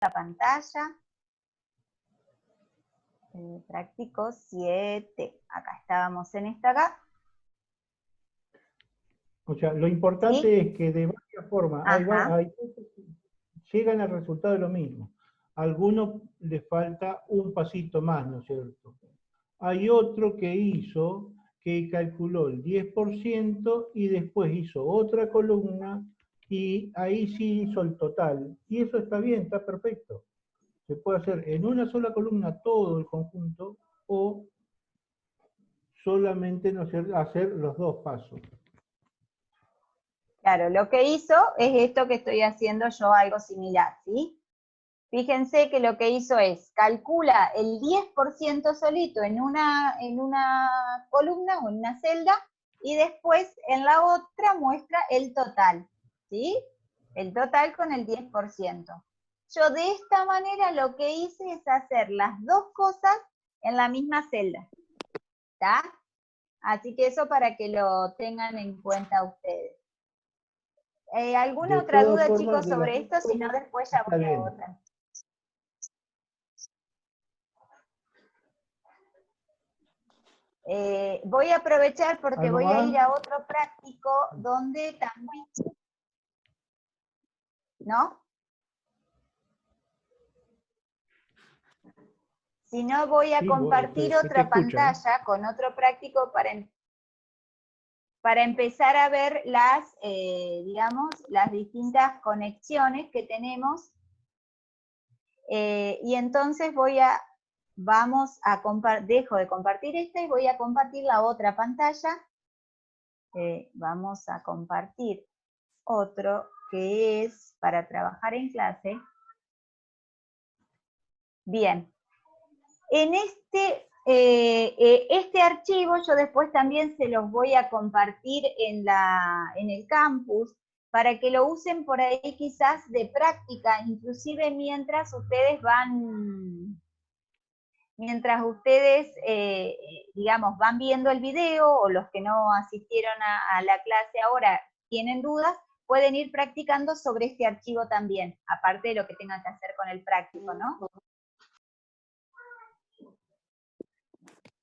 la pantalla. Práctico 7. Acá estábamos en esta acá. O sea, lo importante ¿Sí? es que de varias formas llegan al resultado de lo mismo. A algunos les falta un pasito más, ¿no es cierto? Hay otro que calculó el 10% y después hizo otra columna y ahí sí hizo el total. Y eso está bien, está perfecto. Se puede hacer en una sola columna todo el conjunto o solamente no hacer los dos pasos. Claro, lo que hizo es esto que estoy haciendo yo, algo similar, ¿sí? Fíjense que lo que hizo es, calcula el 10% solito en una columna o en una celda, y después en la otra muestra el total, ¿sí? El total con el 10%. Yo de esta manera lo que hice es hacer las dos cosas en la misma celda, ¿está? Así que eso para que lo tengan en cuenta ustedes. ¿Alguna De otra todas duda, formas, chicos, de las sobre dos esto? Si no, formas, después ya está voy a bien. otra. Voy a aprovechar porque ¿Algo voy a más? ir a otro práctico donde también, ¿no? Si no, voy a Sí, compartir se te otra escucha, ¿eh? pantalla con otro práctico para empezar a ver las, digamos, las distintas conexiones que tenemos. Y entonces dejo de compartir esta y voy a compartir la otra pantalla. Vamos a compartir otro que es para trabajar en clase. Bien. En este archivo yo después también se los voy a compartir en el campus para que lo usen por ahí quizás de práctica, inclusive mientras ustedes digamos, van viendo el video, o los que no asistieron a la clase ahora tienen dudas, pueden ir practicando sobre este archivo también, aparte de lo que tengan que hacer con el práctico, ¿no?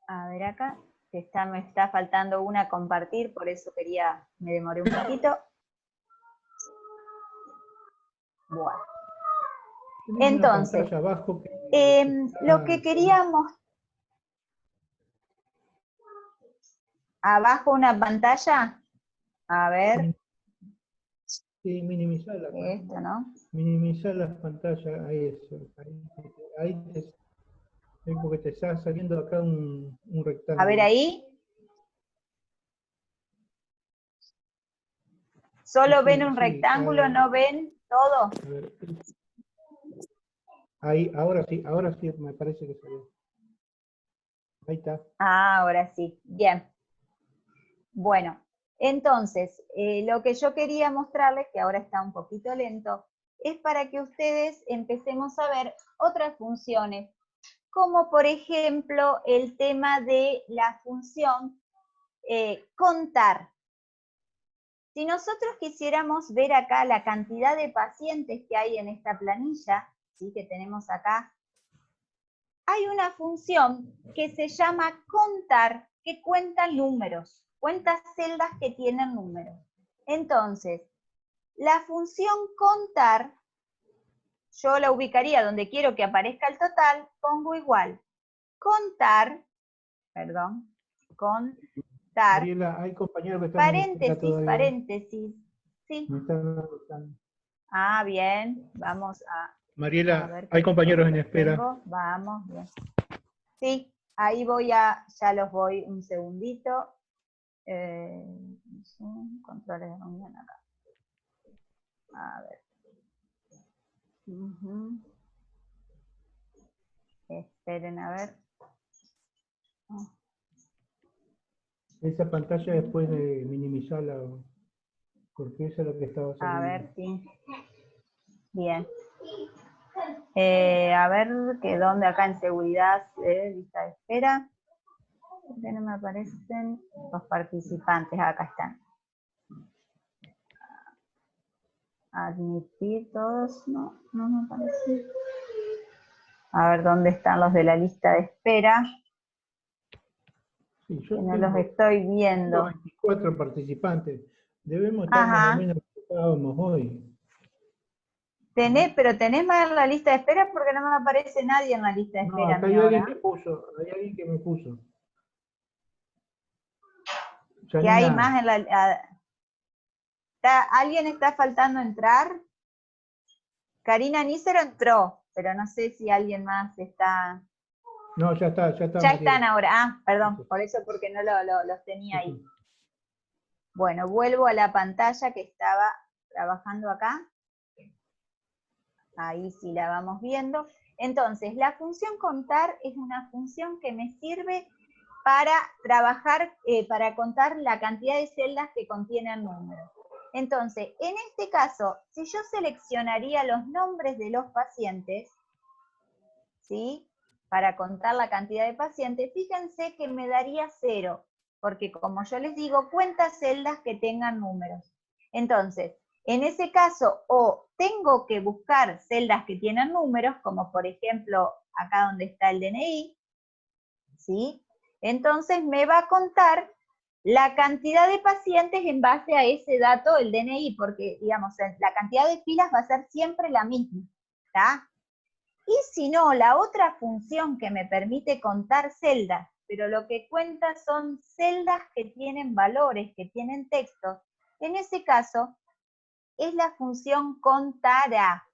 A ver acá, me está faltando una a compartir, por eso me demoré un poquito. Bueno. Entonces, abajo lo que queríamos... Abajo una pantalla, a ver. Sí, minimizar la pantalla. Esto, ¿no? Minimizar las pantallas, ahí porque te está saliendo acá un rectángulo. A ver ahí. ¿Solo ven un rectángulo, no ven todo? A ver. Ahí, ahora sí, me parece que salió. Ahí está. Ah, ahora sí, bien. Bueno, entonces, lo que yo quería mostrarles, que ahora está un poquito lento, es para que ustedes empecemos a ver otras funciones, como por ejemplo el tema de la función contar. Si nosotros quisiéramos ver acá la cantidad de pacientes que hay en esta planilla, ¿sí?, que tenemos acá, hay una función que se llama contar, que cuenta números, cuenta celdas que tienen números. Entonces, la función contar, yo la ubicaría donde quiero que aparezca el total, pongo igual. Contar, Mariela, hay compañeros que están en espera todavía. paréntesis, sí. Me están anotando. Ah, bien, vamos a Mariela, ver hay qué compañeros en los espera. tengo. Vamos, bien. Sí, ahí ya los voy un segundito. Controles de reunión acá. A ver. Esperen a ver. Esa pantalla después de minimizarla, porque eso es lo que estaba saliendo. A ver, sí. Bien. A ver, que dónde acá en seguridad, lista de espera. ¿Por qué no me aparecen los participantes? Acá están. Admitir todos, no me aparece. A ver dónde están los de la lista de espera. Sí, Que no los estoy viendo. 24 participantes. Debemos estar más o Ajá. menos como estábamos hoy. Pero tenés más en la lista de espera porque no me aparece nadie en la lista de No, espera acá hay mía alguien ahora. que puso, hay alguien que me puso. Que hay Janina. más en la... ¿Alguien está faltando entrar? Karina Nícero entró, pero no sé si alguien más está... No, ya está, Ya María. están ahora. Ah, perdón, por eso porque no los tenía ahí. Bueno, vuelvo a la pantalla que estaba trabajando acá. Ahí sí la vamos viendo. Entonces, la función contar es una función que me sirve para trabajar, para contar la cantidad de celdas que contienen números. Entonces, en este caso, si yo seleccionaría los nombres de los pacientes, ¿sí? Para contar la cantidad de pacientes, fíjense que me daría 0, porque como yo les digo, cuenta celdas que tengan números. Entonces, en ese caso, o tengo que buscar celdas que tienen números, como por ejemplo, acá donde está el DNI, ¿sí? Entonces me va a contar la cantidad de pacientes en base a ese dato, el DNI, porque, digamos, la cantidad de filas va a ser siempre la misma, ¿está? Y si no, la otra función que me permite contar celdas, pero lo que cuenta son celdas que tienen valores, que tienen textos, en ese caso es la función contará.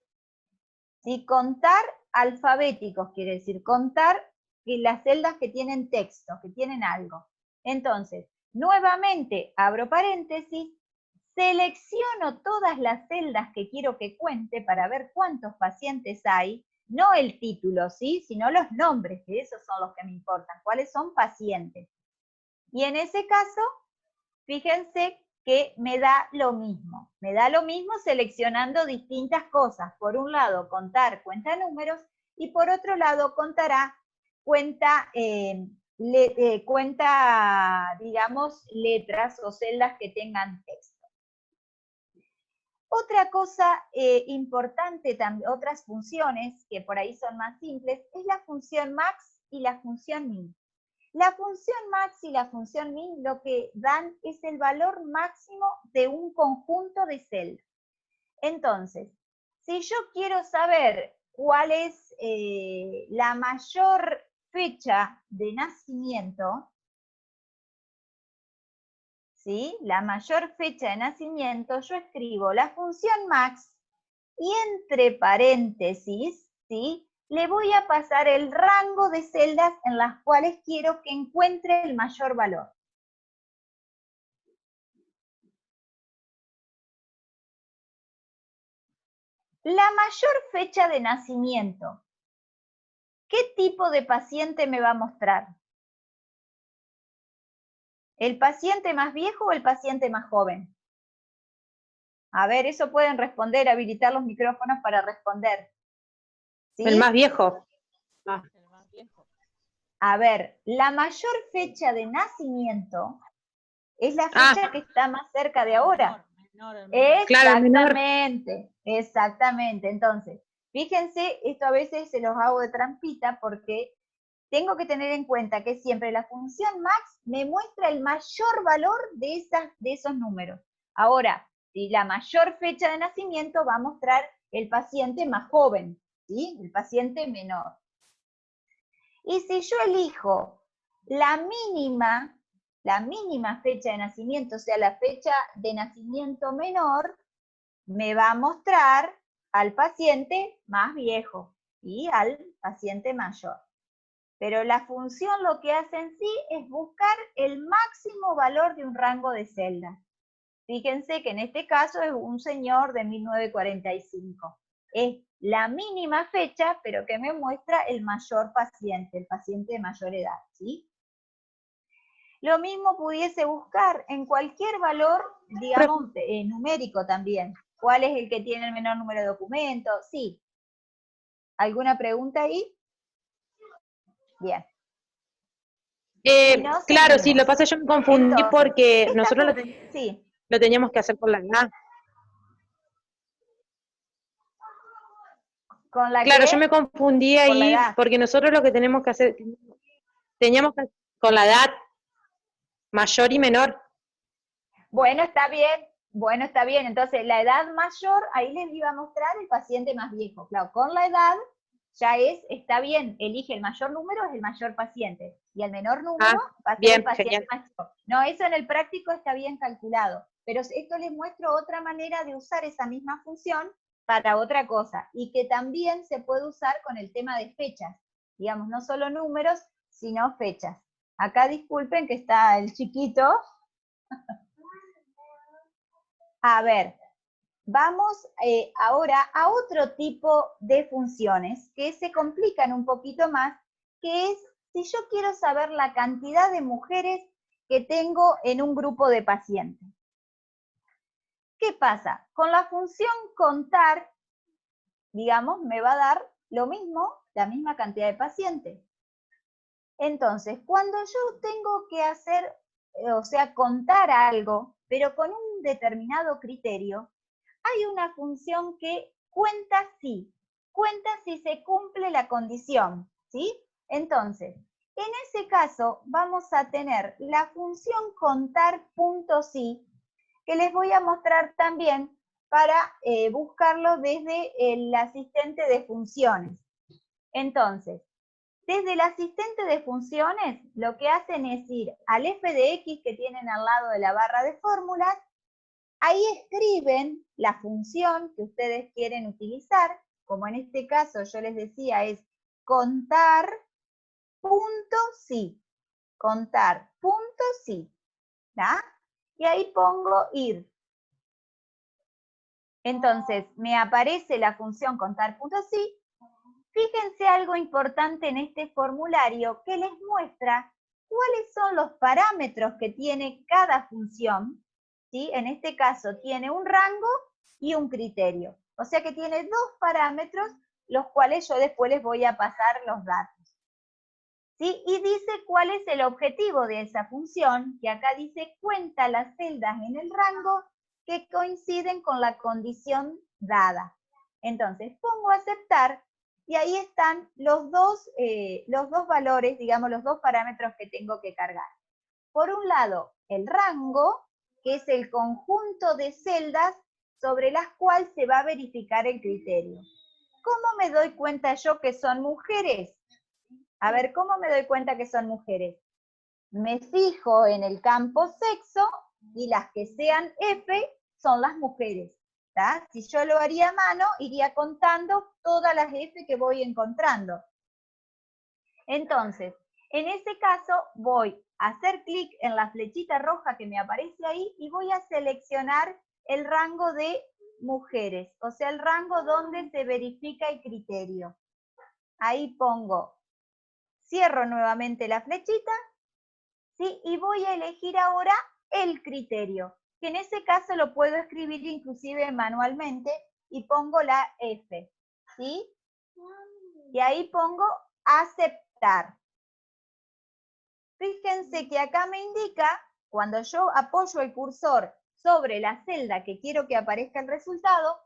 ¿Sí? Contar alfabéticos quiere decir contar las celdas que tienen texto, que tienen algo. Entonces, nuevamente abro paréntesis, selecciono todas las celdas que quiero que cuente para ver cuántos pacientes hay, no el título, ¿sí? Sino los nombres, que esos son los que me importan, cuáles son pacientes. Y en ese caso, fíjense que me da lo mismo. Me da lo mismo seleccionando distintas cosas. Por un lado, contar cuenta números, y por otro lado, contará cuenta, digamos, letras o celdas que tengan texto. Otra cosa importante, otras funciones que por ahí son más simples, es la función max y la función min. La función max y la función min lo que dan es el valor máximo de un conjunto de celdas. Entonces, si yo quiero saber cuál es la mayor fecha de nacimiento, ¿sí? La mayor fecha de nacimiento, yo escribo la función max y entre paréntesis, ¿sí? Le voy a pasar el rango de celdas en las cuales quiero que encuentre el mayor valor. La mayor fecha de nacimiento. ¿Qué tipo de paciente me va a mostrar? ¿El paciente más viejo o el paciente más joven? A ver, eso pueden responder, habilitar los micrófonos para responder. ¿Sí? El más viejo. El más viejo. A ver, la mayor fecha de nacimiento es la fecha que está más cerca de ahora. Menor. Exactamente, exactamente. Entonces, fíjense, esto a veces se los hago de trampita porque tengo que tener en cuenta que siempre la función max me muestra el mayor valor de esos números. Ahora, si la mayor fecha de nacimiento va a mostrar el paciente más joven, ¿sí? El paciente menor. Y si yo elijo la mínima fecha de nacimiento, o sea, la fecha de nacimiento menor, me va a mostrar al paciente más viejo y al paciente mayor. Pero la función lo que hace en sí es buscar el máximo valor de un rango de celdas. Fíjense que en este caso es un señor de 1945. Es la mínima fecha, pero que me muestra el mayor paciente, el paciente de mayor edad, ¿sí? Lo mismo pudiese buscar en cualquier valor, digamos, numérico también. ¿Cuál es el que tiene el menor número de documentos? Sí. ¿Alguna pregunta ahí? Bien. No, claro, sí, lo que pasa es que yo me confundí. Entonces, porque nosotros lo teníamos que hacer por la edad. ¿Con la Claro, qué? yo me confundí Con la ahí, edad. porque nosotros lo que tenemos que hacer, teníamos que con la edad mayor y menor. Bueno, está bien. Bueno, está bien. Entonces, la edad mayor, ahí les iba a mostrar el paciente más viejo. Claro, con la edad ya está bien. Elige el mayor número, es el mayor paciente. Y el menor número va a ser el Bien, paciente genial. más chico. No, eso en el práctico está bien calculado. Pero esto les muestro otra manera de usar esa misma función para otra cosa. Y que también se puede usar con el tema de fechas. Digamos, no solo números, sino fechas. Acá disculpen que está el chiquito. A ver, vamos ahora a otro tipo de funciones que se complican un poquito más, que es si yo quiero saber la cantidad de mujeres que tengo en un grupo de pacientes. ¿Qué pasa? Con la función contar, digamos, me va a dar lo mismo, la misma cantidad de pacientes. Entonces, cuando yo tengo que hacer, o sea, contar algo, pero con un determinado criterio, hay una función que cuenta si se cumple la condición, ¿sí? Entonces, en ese caso vamos a tener la función contar.si, que les voy a mostrar también para buscarlo desde el asistente de funciones. Entonces, desde el asistente de funciones, lo que hacen es ir al f de x que tienen al lado de la barra de fórmulas. Ahí escriben la función que ustedes quieren utilizar, como en este caso yo les decía es contar punto sí, contar punto sí, ¿tá? Y ahí pongo ir. Entonces me aparece la función contar punto sí. Fíjense algo importante en este formulario que les muestra cuáles son los parámetros que tiene cada función. ¿Sí? En este caso tiene un rango y un criterio. O sea que tiene dos parámetros, los cuales yo después les voy a pasar los datos. ¿Sí? Y dice cuál es el objetivo de esa función, que acá dice cuenta las celdas en el rango que coinciden con la condición dada. Entonces pongo aceptar y ahí están los dos valores, digamos, los dos parámetros que tengo que cargar. Por un lado, el rango, que es el conjunto de celdas sobre las cuales se va a verificar el criterio. ¿Cómo me doy cuenta yo que son mujeres? A ver, ¿cómo me doy cuenta que son mujeres? Me fijo en el campo sexo y las que sean F son las mujeres. ¿Tá? Si yo lo haría a mano, iría contando todas las F que voy encontrando. Entonces, en ese caso voy a hacer clic en la flechita roja que me aparece ahí y voy a seleccionar el rango de mujeres, o sea, el rango donde se verifica el criterio. Ahí pongo, cierro nuevamente la flechita, ¿sí? Y voy a elegir ahora el criterio, que en ese caso lo puedo escribir inclusive manualmente y pongo la F, ¿sí? Y ahí pongo aceptar. Fíjense que acá me indica, cuando yo apoyo el cursor sobre la celda que quiero que aparezca el resultado,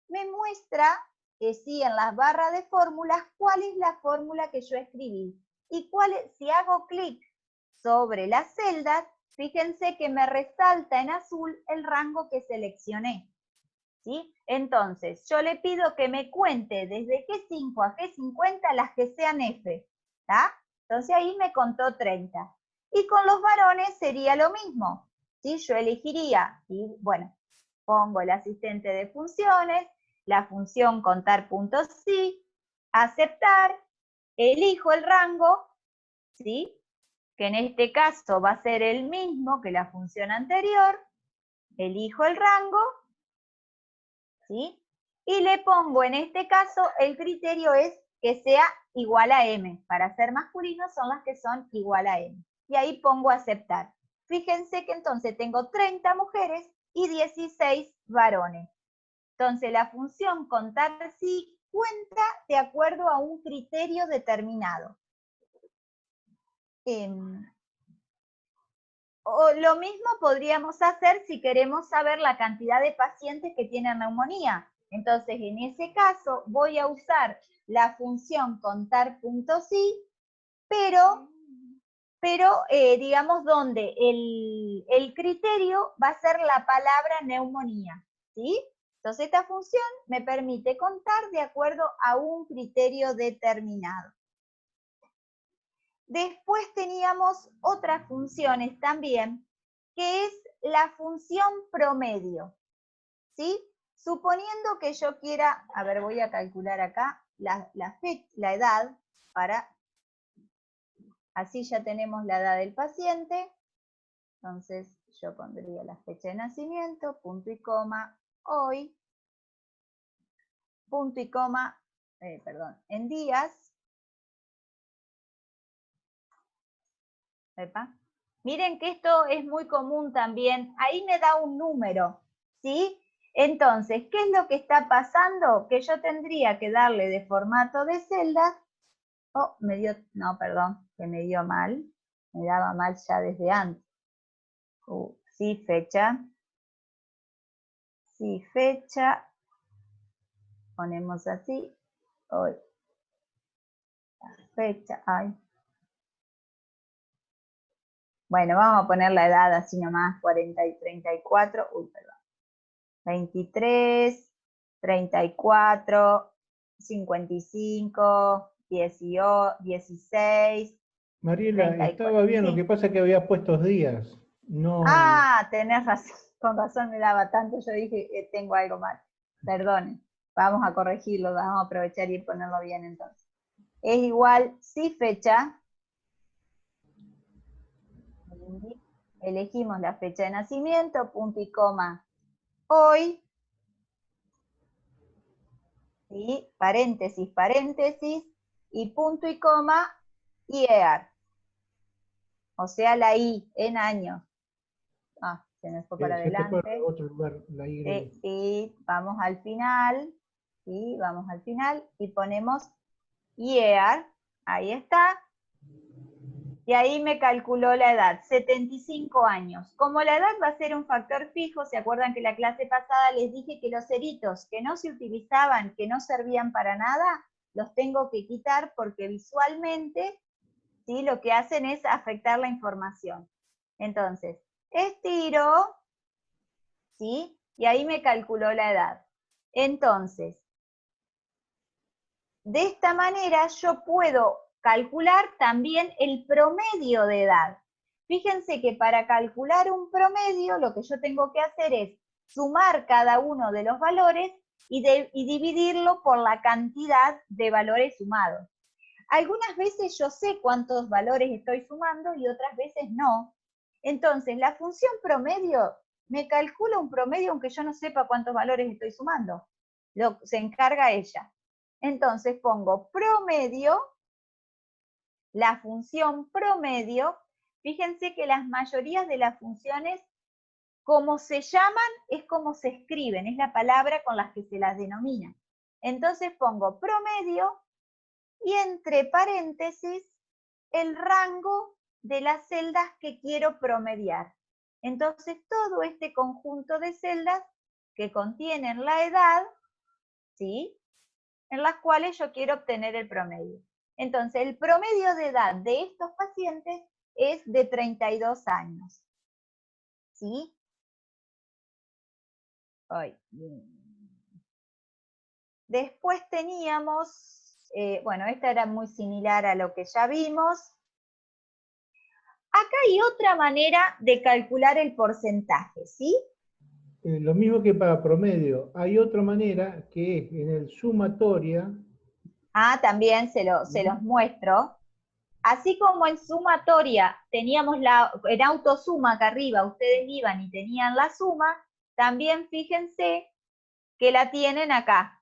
me muestra, sí, en las barras de fórmulas, cuál es la fórmula que yo escribí. Y si hago clic sobre las celdas, fíjense que me resalta en azul el rango que seleccioné. ¿Sí? Entonces, yo le pido que me cuente desde G5 a G50 las que sean F. ¿Tá? Entonces ahí me contó 30. Y con los varones sería lo mismo. ¿Sí? Yo elegiría, y bueno, pongo el asistente de funciones, la función contar.si, aceptar, elijo el rango, ¿sí? Que en este caso va a ser el mismo que la función anterior, elijo el rango, ¿sí? Y le pongo, en este caso, el criterio es que sea igual a M. Para ser masculino son las que son igual a M. Y ahí pongo aceptar. Fíjense que entonces tengo 30 mujeres y 16 varones. Entonces la función contar sí cuenta de acuerdo a un criterio determinado. O lo mismo podríamos hacer si queremos saber la cantidad de pacientes que tienen neumonía. Entonces, en ese caso, voy a usar la función contar.si, pero digamos, donde el criterio va a ser la palabra neumonía, ¿sí? Entonces, esta función me permite contar de acuerdo a un criterio determinado. Después teníamos otras funciones también, que es la función promedio, ¿sí? Suponiendo que yo quiera, a ver, voy a calcular acá la edad, así ya tenemos la edad del paciente, entonces yo pondría la fecha de nacimiento, punto y coma, hoy, punto y coma, en días, ¿Epa? Miren que esto es muy común también, ahí me da un número, ¿sí? Entonces, ¿qué es lo que está pasando? Que yo tendría que darle de formato de celdas, no, perdón, que me dio mal, me daba mal ya desde antes. Sí, fecha, ponemos así, hoy, fecha, ay. Bueno, vamos a poner la edad así nomás, 40 y 34, 23, 34, 55, 18, 16. Mariela, 34. estaba bien, lo que Sí. pasa es que había puestos días. No, Ah, tenés razón, con razón me daba tanto, yo dije, tengo algo mal. Perdonen, vamos a corregirlo, vamos a aprovechar y ponerlo bien entonces. Es igual, sí, fecha. Elegimos la fecha de nacimiento, punto y coma, hoy, ¿sí? Paréntesis, paréntesis, y punto y coma, year. O sea, la I en años. Ah, se me fue para se te fue a adelante. otro lugar la Y. Sí, vamos al final. Sí, vamos al final y ponemos year. Ahí está. Y ahí me calculó la edad, 75 años. Como la edad va a ser un factor fijo, ¿se acuerdan que la clase pasada les dije que los ceritos que no se utilizaban, que no servían para nada, los tengo que quitar porque visualmente, ¿sí?, lo que hacen es afectar la información. Entonces, estiro, ¿sí? Y ahí me calculó la edad. Entonces, de esta manera yo puedo calcular también el promedio de edad. Fíjense que para calcular un promedio lo que yo tengo que hacer es sumar cada uno de los valores y dividirlo por la cantidad de valores sumados. Algunas veces yo sé cuántos valores estoy sumando y otras veces no. Entonces, la función promedio me calcula un promedio aunque yo no sepa cuántos valores estoy sumando. Se encarga ella. Entonces pongo promedio, la función promedio. Fíjense que las mayorías de las funciones, como se llaman, es como se escriben, es la palabra con las que se las denomina. Entonces pongo promedio y entre paréntesis el rango de las celdas que quiero promediar. Entonces todo este conjunto de celdas que contienen la edad, ¿sí?, en las cuales yo quiero obtener el promedio. Entonces, el promedio de edad de estos pacientes es de 32 años. ¿Sí? Después teníamos, bueno, esta era muy similar a lo que ya vimos. Acá hay otra manera de calcular el porcentaje, ¿sí? Lo mismo que para promedio. Hay otra manera que es en el sumatoria. Ah, también se los muestro. Así como en sumatoria teníamos en autosuma acá arriba, ustedes iban y tenían la suma, también fíjense que la tienen acá.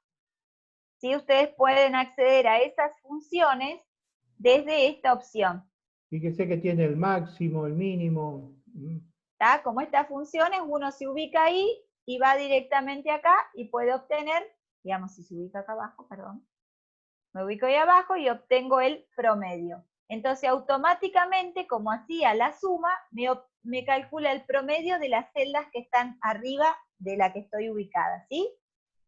¿Sí? Ustedes pueden acceder a esas funciones desde esta opción. Fíjese que tiene el máximo, el mínimo. ¿Está? Como estas funciones, uno se ubica ahí y va directamente acá y puede obtener, digamos, si se ubica acá abajo, perdón, me ubico ahí abajo y obtengo el promedio. Entonces, automáticamente, como hacía la suma, me calcula el promedio de las celdas que están arriba de la que estoy ubicada, ¿sí?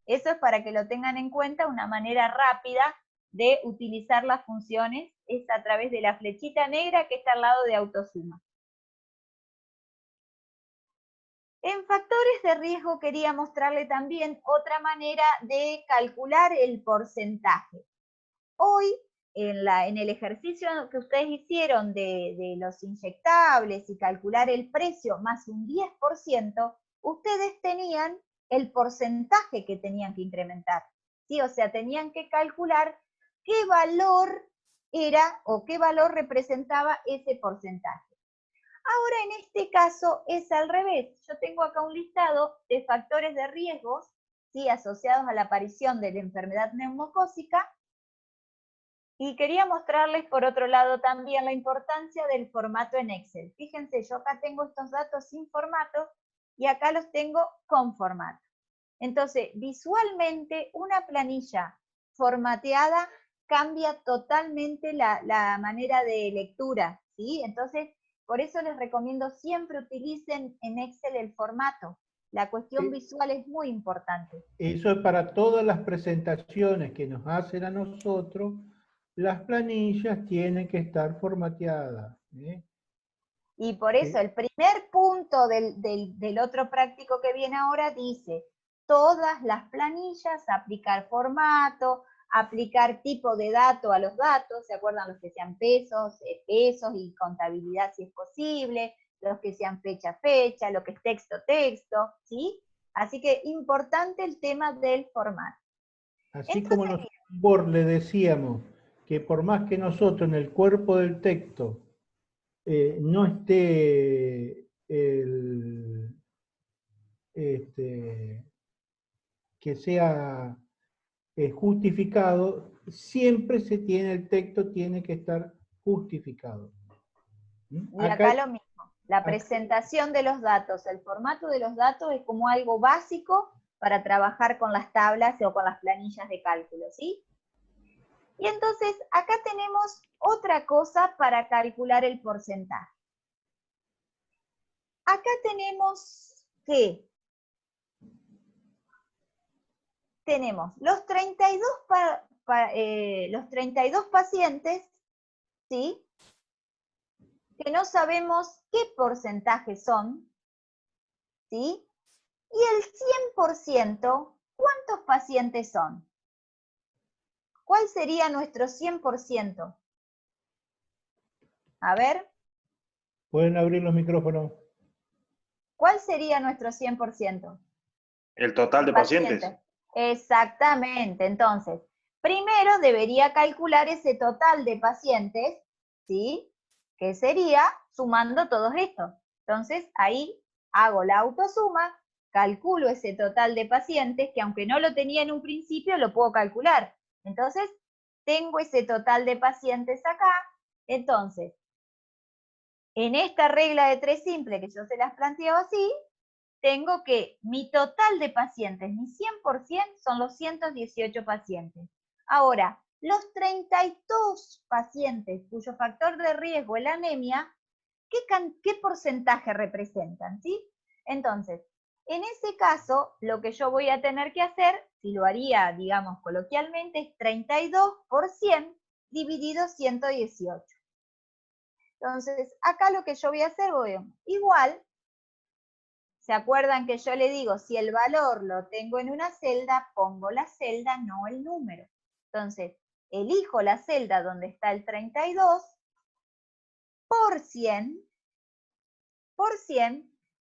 Eso es para que lo tengan en cuenta, una manera rápida de utilizar las funciones es a través de la flechita negra que está al lado de autosuma. En factores de riesgo quería mostrarle también otra manera de calcular el porcentaje. Hoy, en el ejercicio que ustedes hicieron de los inyectables y calcular el precio más un 10%, ustedes tenían el porcentaje que tenían que incrementar, ¿sí? O sea, tenían que calcular qué valor era o qué valor representaba ese porcentaje. Ahora en este caso es al revés. Yo tengo acá un listado de factores de riesgos, ¿sí?, asociados a la aparición de la enfermedad neumocócica, y quería mostrarles por otro lado también la importancia del formato en Excel. Fíjense, yo acá tengo estos datos sin formato y acá los tengo con formato. Entonces, visualmente una planilla formateada cambia totalmente la manera de lectura, ¿sí? Entonces, por eso les recomiendo siempre utilicen en Excel el formato. La cuestión visual es muy importante. Eso es para todas las presentaciones que nos hacen a nosotros, las planillas tienen que estar formateadas. Y por eso el primer punto del otro práctico que viene ahora dice, todas las planillas, aplicar formato, aplicar tipo de dato a los datos, ¿se acuerdan? Los que sean pesos, pesos y contabilidad si es posible, los que sean fecha, fecha, lo que es texto, texto, ¿sí? Así que importante el tema del formato. Así Entonces, como nosotros en Word le decíamos que por más que nosotros en el cuerpo del texto no esté que sea justificado, siempre se tiene, el texto tiene que estar justificado. y acá lo mismo, la presentación de los datos, el formato de los datos es como algo básico para trabajar con las tablas o con las planillas de cálculo, ¿sí? Y entonces acá tenemos otra cosa para calcular el porcentaje. Acá tenemos que tenemos los 32, los 32 pacientes, ¿sí?, que no sabemos qué porcentaje son, ¿sí? Y el 100%, ¿cuántos pacientes son? ¿Cuál sería nuestro 100%? A ver. Pueden abrir los micrófonos. ¿Cuál sería nuestro 100%? El total de pacientes. Exactamente. Entonces, primero debería calcular ese total de pacientes, ¿sí?, que sería sumando todos estos. Entonces, ahí hago la autosuma, calculo ese total de pacientes, que aunque no lo tenía en un principio, lo puedo calcular. Entonces, tengo ese total de pacientes acá. Entonces, en esta regla de 3 simple que yo se las planteo así, tengo que mi total de pacientes, mi 100%, son los 118 pacientes. Ahora, los 32 pacientes cuyo factor de riesgo es la anemia, ¿qué porcentaje representan? ¿Sí? Entonces, en ese caso, lo que yo voy a tener que hacer, si lo haría, digamos, coloquialmente, es 32 por 100 dividido 118. Entonces, acá lo que yo voy a hacer, igual, ¿se acuerdan que yo le digo, si el valor lo tengo en una celda, pongo la celda, no el número? Entonces, elijo la celda donde está el 32 por 100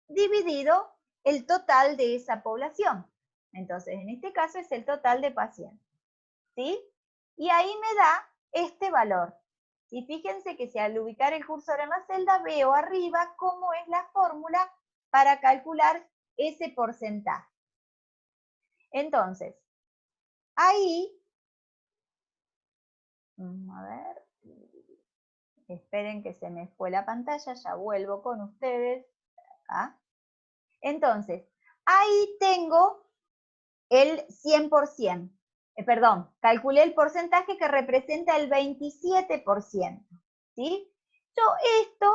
dividido el total de esa población. Entonces, en este caso es el total de pacientes, ¿sí? Y ahí me da este valor. Y fíjense que si al ubicar el cursor en la celda, veo arriba cómo es la fórmula para calcular ese porcentaje. Entonces, ahí, a ver, esperen que se me fue la pantalla, ya vuelvo con ustedes. Acá. Entonces, ahí tengo el 100%. Perdón, calculé el porcentaje que representa el 27%. ¿Sí? Yo esto,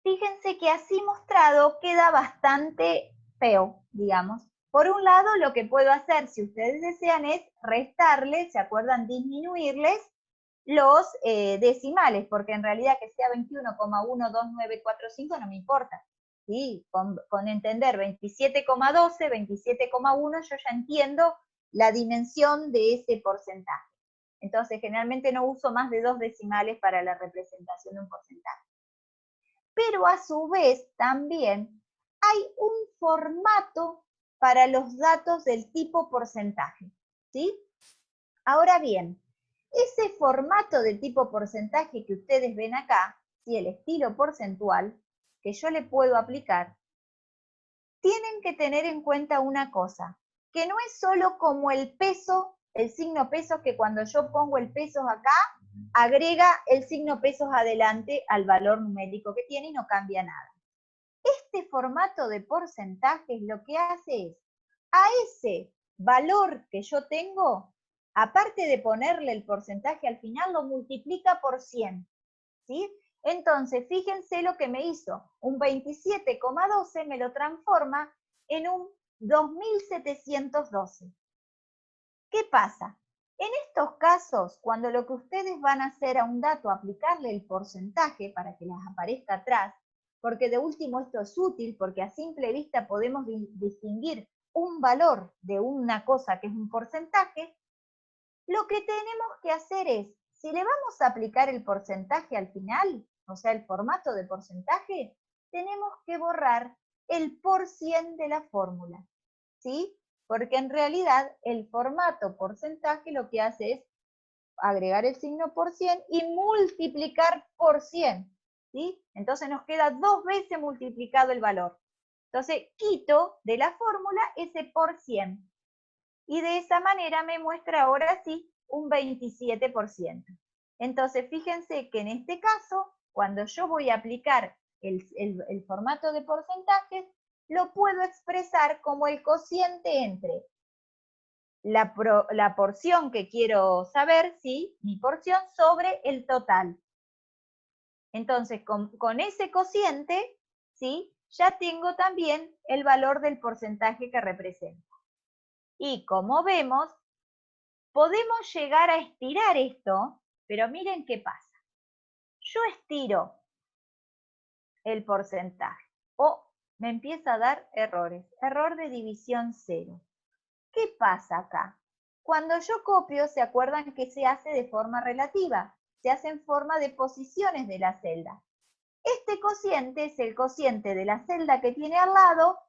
fíjense que así mostrado queda bastante feo, digamos, Por un lado, lo que puedo hacer, si ustedes desean, es restarles, ¿se acuerdan? Disminuirles los decimales, porque en realidad que sea 21,12945 no me importa. ¿Sí? Con entender 27,12, 27,1, yo ya entiendo la dimensión de ese porcentaje. Entonces, generalmente no uso más de 2 decimales para la representación de un porcentaje. Pero a su vez, también hay un formato para los datos del tipo porcentaje, ¿sí? Ahora bien, ese formato de tipo porcentaje que ustedes ven acá, ¿sí? El estilo porcentual, que yo le puedo aplicar, tienen que tener en cuenta una cosa, que no es solo como el peso, el signo pesos, que cuando yo pongo el pesos acá, agrega el signo pesos adelante al valor numérico que tiene y no cambia nada. Este formato de porcentajes lo que hace es, a ese valor que yo tengo, aparte de ponerle el porcentaje al final, lo multiplica por 100, ¿sí? Entonces, fíjense lo que me hizo. Un 27,12 me lo transforma en un 2712. ¿Qué pasa? En estos casos, cuando lo que ustedes van a hacer a un dato, aplicarle el porcentaje para que les aparezca atrás, porque de último esto es útil, porque a simple vista podemos distinguir un valor de una cosa que es un porcentaje, lo que tenemos que hacer es, si le vamos a aplicar el porcentaje al final, o sea, el formato de porcentaje, tenemos que borrar el % de la fórmula, ¿sí? Porque en realidad el formato porcentaje lo que hace es agregar el signo %, y multiplicar por 100, ¿sí? Entonces nos queda 2 veces multiplicado el valor. Entonces quito de la fórmula ese %. Y de esa manera me muestra ahora sí un 27%. Entonces, fíjense que en este caso, cuando yo voy a aplicar el formato de porcentajes, lo puedo expresar como el cociente entre la porción que quiero saber, ¿sí? Mi porción sobre el total. Entonces, con ese cociente, ¿sí? Ya tengo también el valor del porcentaje que representa. Y como vemos, podemos llegar a estirar esto, pero miren qué pasa. Yo estiro el porcentaje, o me empieza a dar errores. Error de división 0. ¿Qué pasa acá? Cuando yo copio, ¿se acuerdan que se hace de forma relativa? Se hace en forma de posiciones de la celda. Este cociente es el cociente de la celda que tiene al lado,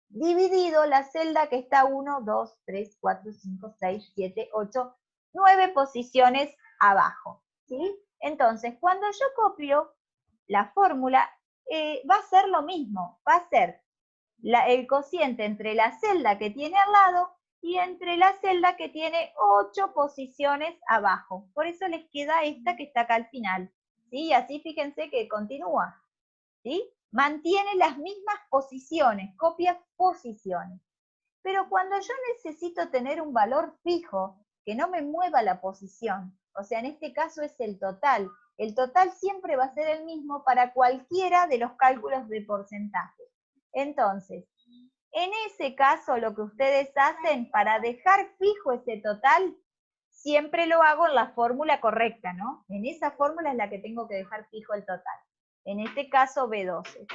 dividido la celda que está 1, 2, 3, 4, 5, 6, 7, 8, 9 posiciones abajo, ¿sí? Entonces, cuando yo copio la fórmula, va a ser lo mismo, va a ser el cociente entre la celda que tiene al lado y entre la celda que tiene 8 posiciones abajo. Por eso les queda esta que está acá al final, ¿sí? Así fíjense que continúa, ¿sí? Mantiene las mismas posiciones, copia posiciones. Pero cuando yo necesito tener un valor fijo, que no me mueva la posición, o sea, en este caso es el total siempre va a ser el mismo para cualquiera de los cálculos de porcentaje. Entonces, en ese caso lo que ustedes hacen para dejar fijo ese total, siempre lo hago en la fórmula correcta, ¿no? En esa fórmula es la que tengo que dejar fijo el total. En este caso B12.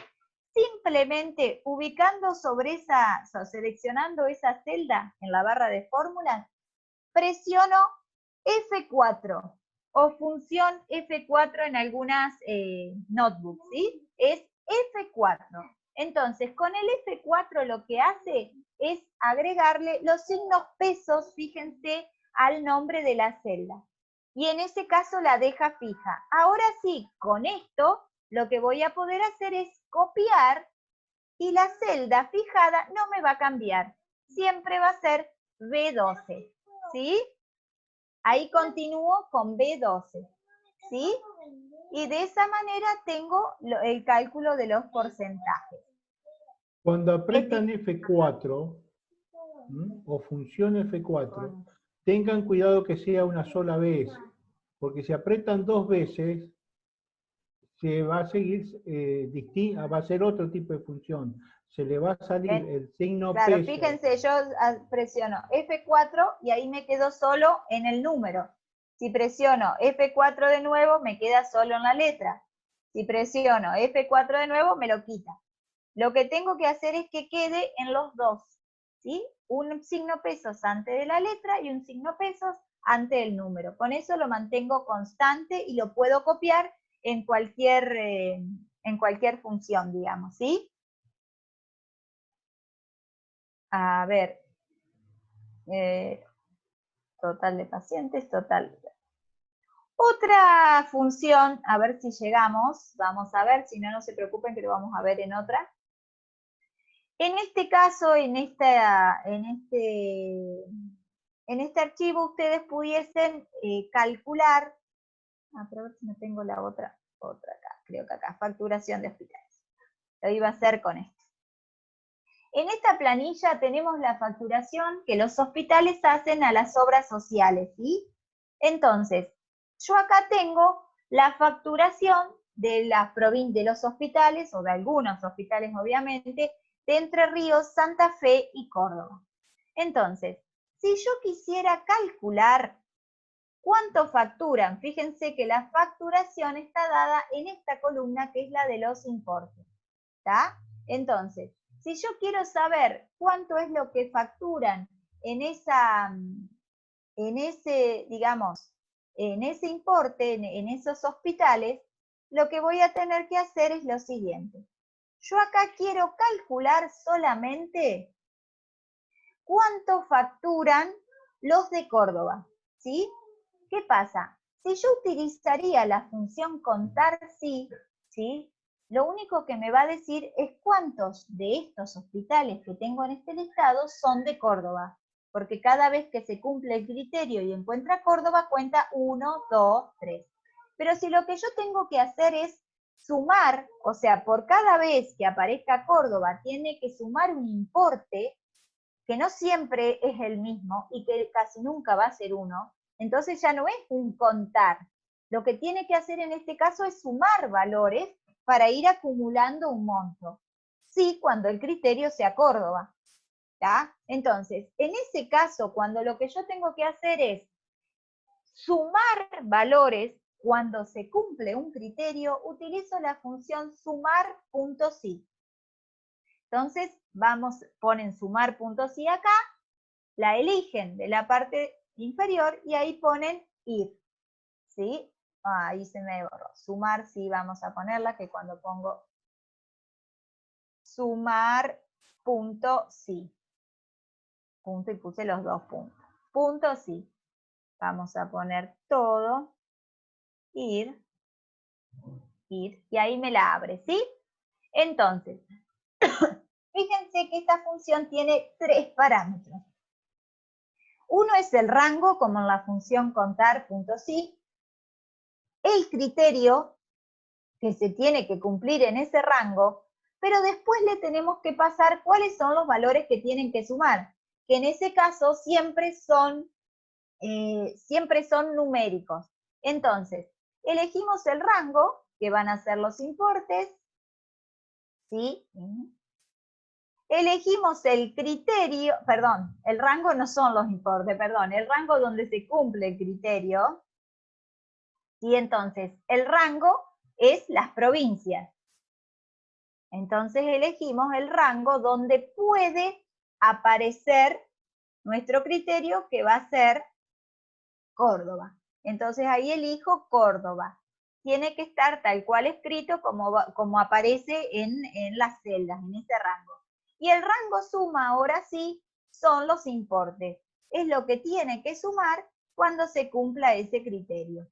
Simplemente ubicando seleccionando esa celda en la barra de fórmulas, presiono F4 o función F4 en algunas notebooks, ¿sí? Es F4. Entonces, con el F4 lo que hace es agregarle los signos pesos, fíjense, al nombre de la celda. Y en ese caso la deja fija. Ahora sí, con esto, lo que voy a poder hacer es copiar y la celda fijada no me va a cambiar. Siempre va a ser B12, ¿sí? Ahí continúo con B12, ¿sí? Y de esa manera tengo el cálculo de los porcentajes. Cuando apretan F4 o función F4, tengan cuidado que sea una sola vez, porque si apretan 2 veces, se va a seguir va a ser otro tipo de función. Se le va a salir el signo Claro, peso. fíjense, yo presiono F4 y ahí me quedo solo en el número. Si presiono F4 de nuevo, me queda solo en la letra. Si presiono F4 de nuevo, me lo quita. Lo que tengo que hacer es que quede en los dos, ¿sí? Un signo pesos antes de la letra y un signo pesos antes del número. Con eso lo mantengo constante y lo puedo copiar en cualquier función, digamos, ¿sí? A ver, total de pacientes, total. Otra función, a ver si llegamos, vamos a ver, si no, no se preocupen que lo vamos a ver en otra. En este caso, en este archivo, ustedes pudiesen calcular, a ver si no tengo la otra acá, creo que acá, facturación de hospitales. Lo iba a hacer con esto. En esta planilla tenemos la facturación que los hospitales hacen a las obras sociales, ¿sí? Entonces, yo acá tengo la facturación de los hospitales, o de algunos hospitales obviamente, de Entre Ríos, Santa Fe y Córdoba. Entonces, si yo quisiera calcular cuánto facturan, fíjense que la facturación está dada en esta columna que es la de los importes, ¿está? Entonces, si yo quiero saber cuánto es lo que facturan en ese importe, en esos hospitales, lo que voy a tener que hacer es lo siguiente. Yo acá quiero calcular solamente cuánto facturan los de Córdoba, ¿sí? ¿Qué pasa? Si yo utilizaría la función contar sí, ¿sí? Lo único que me va a decir es cuántos de estos hospitales que tengo en este listado son de Córdoba, porque cada vez que se cumple el criterio y encuentra Córdoba, cuenta 1, 2, 3. Pero si lo que yo tengo que hacer es sumar, o sea, por cada vez que aparezca Córdoba, tiene que sumar un importe, que no siempre es el mismo y que casi nunca va a ser uno, entonces ya no es un contar. Lo que tiene que hacer en este caso es sumar valores para ir acumulando un monto. Sí, cuando el criterio sea Córdoba. ¿Tá? Entonces, en ese caso, cuando lo que yo tengo que hacer es sumar valores, cuando se cumple un criterio, utilizo la función sumar.si. Entonces, ponen sumar.si acá, la eligen de la parte inferior y ahí ponen ir. ¿Sí? Ahí se me borró. Sumar, sí, vamos a ponerla, que cuando pongo sumar.si. Punto y puse los dos puntos. Punto sí. Vamos a poner todo. Ir. Ir. Y ahí me la abre, ¿sí? Entonces, fíjense que esta función tiene 3 parámetros. Uno es el rango, como en la función contar.si. El criterio que se tiene que cumplir en ese rango, pero después le tenemos que pasar cuáles son los valores que tienen que sumar, que en ese caso siempre son numéricos. Entonces, elegimos el rango, que van a ser los importes, ¿sí? Elegimos el criterio, perdón, el rango no son los importes, perdón, el rango donde se cumple el criterio, y entonces el rango es las provincias. Entonces elegimos el rango donde puede aparecer nuestro criterio, que va a ser Córdoba. Entonces ahí elijo Córdoba. Tiene que estar tal cual escrito como aparece en las celdas, en ese rango. Y el rango suma, ahora sí, son los importes. Es lo que tiene que sumar cuando se cumpla ese criterio.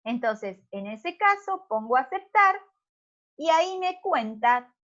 Entonces, en ese caso, pongo aceptar y ahí me cuenta